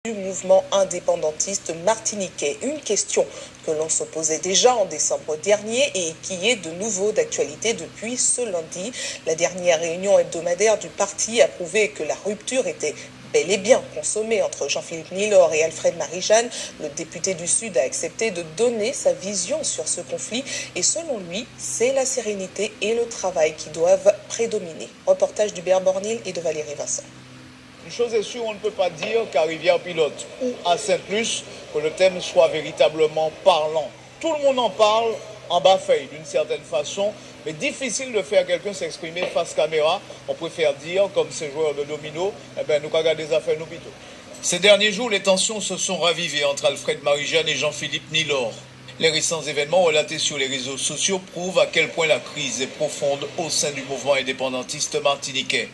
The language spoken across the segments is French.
Du mouvement indépendantiste martiniquais. Une question que l'on se posait déjà en décembre dernier et qui est de nouveau d'actualité depuis ce lundi. La dernière réunion hebdomadaire du parti a prouvé que la rupture était bel et bien consommée entre Jean-Philippe Nilor et Alfred Marie-Jeanne. Le député du Sud a accepté de donner sa vision sur ce conflit et selon lui, c'est la sérénité et le travail qui doivent prédominer. Reportage d'Hubert Bornil et de Valérie Vincent. Une chose est sûre, on ne peut pas dire qu'à Rivière-Pilote ou à Sainte-Luce, que le thème soit véritablement parlant. Tout le monde en parle en bas-feuille d'une certaine façon, mais difficile de faire quelqu'un s'exprimer face caméra. On préfère dire, comme ces joueurs de domino, nous regardons des affaires nous plutôt. Ces derniers jours, les tensions se sont ravivées entre Alfred Marie-Jeanne et Jean-Philippe Nilor. Les récents événements relatés sur les réseaux sociaux prouvent à quel point la crise est profonde au sein du mouvement indépendantiste martiniquais.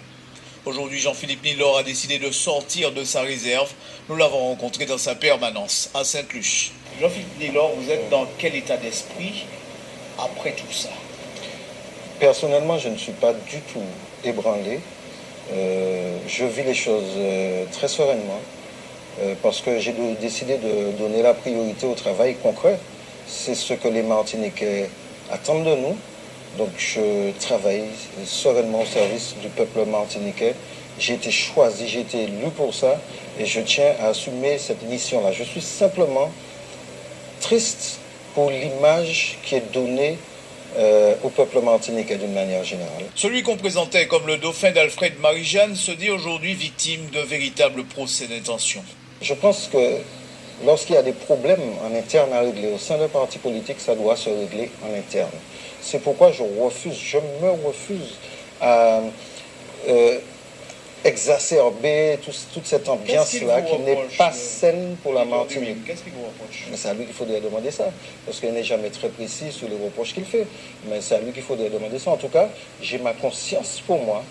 Aujourd'hui, Jean-Philippe Nilor a décidé de sortir de sa réserve. Nous l'avons rencontré dans sa permanence à Sainte-Luce. Jean-Philippe Nilor, vous êtes dans quel état d'esprit après tout ça? Personnellement, je ne suis pas du tout ébranlé. Je vis les choses très sereinement parce que j'ai décidé de donner la priorité au travail concret. C'est ce que les Martiniquais attendent de nous. Donc je travaille sereinement au service du peuple martiniquais. J'ai été choisi, j'ai été élu pour ça et je tiens à assumer cette mission-là. Je suis simplement triste pour l'image qui est donnée au peuple martiniquais d'une manière générale. Celui qu'on présentait comme le dauphin d'Alfred Marie-Jeanne se dit aujourd'hui victime d'un véritable procès d'intention. Je pense que lorsqu'il y a des problèmes en interne à régler au sein d'un parti politique, ça doit se régler en interne. C'est pourquoi je me refuse à exacerber toute cette ambiance-là qui n'est pas saine pour la Martinique. Qu'est-ce qu'il vous reproche? Mais c'est à lui qu'il faudrait demander ça, parce qu'il n'est jamais très précis sur les reproches qu'il fait. Mais c'est à lui qu'il faudrait demander ça. En tout cas, j'ai ma conscience pour moi.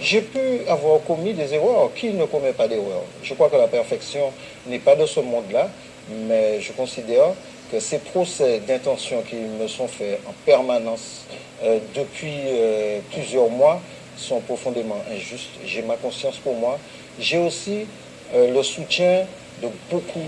J'ai pu avoir commis des erreurs. Qui ne commet pas d'erreurs? Je crois que la perfection n'est pas de ce monde-là, mais je considère que ces procès d'intention qui me sont faits en permanence depuis plusieurs mois sont profondément injustes. J'ai ma conscience pour moi. J'ai aussi le soutien de beaucoup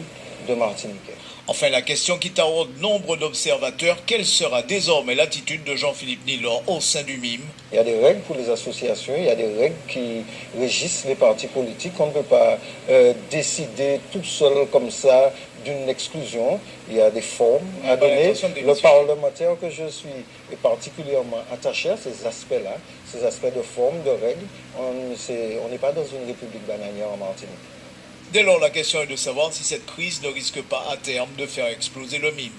de Martiniquais. Enfin, la question qui taraude nombre d'observateurs, quelle sera désormais l'attitude de Jean-Philippe Nilor au sein du MIM? Il y a des règles pour les associations, il y a des règles qui régissent les partis politiques. On ne peut pas décider tout seul comme ça d'une exclusion. Il y a des formes à donner. Le parlementaire que je suis est particulièrement attaché à ces aspects-là, ces aspects de forme, de règles. On n'est pas dans une république bananière en Martinique. Dès lors, la question est de savoir si cette crise ne risque pas à terme de faire exploser le MIM.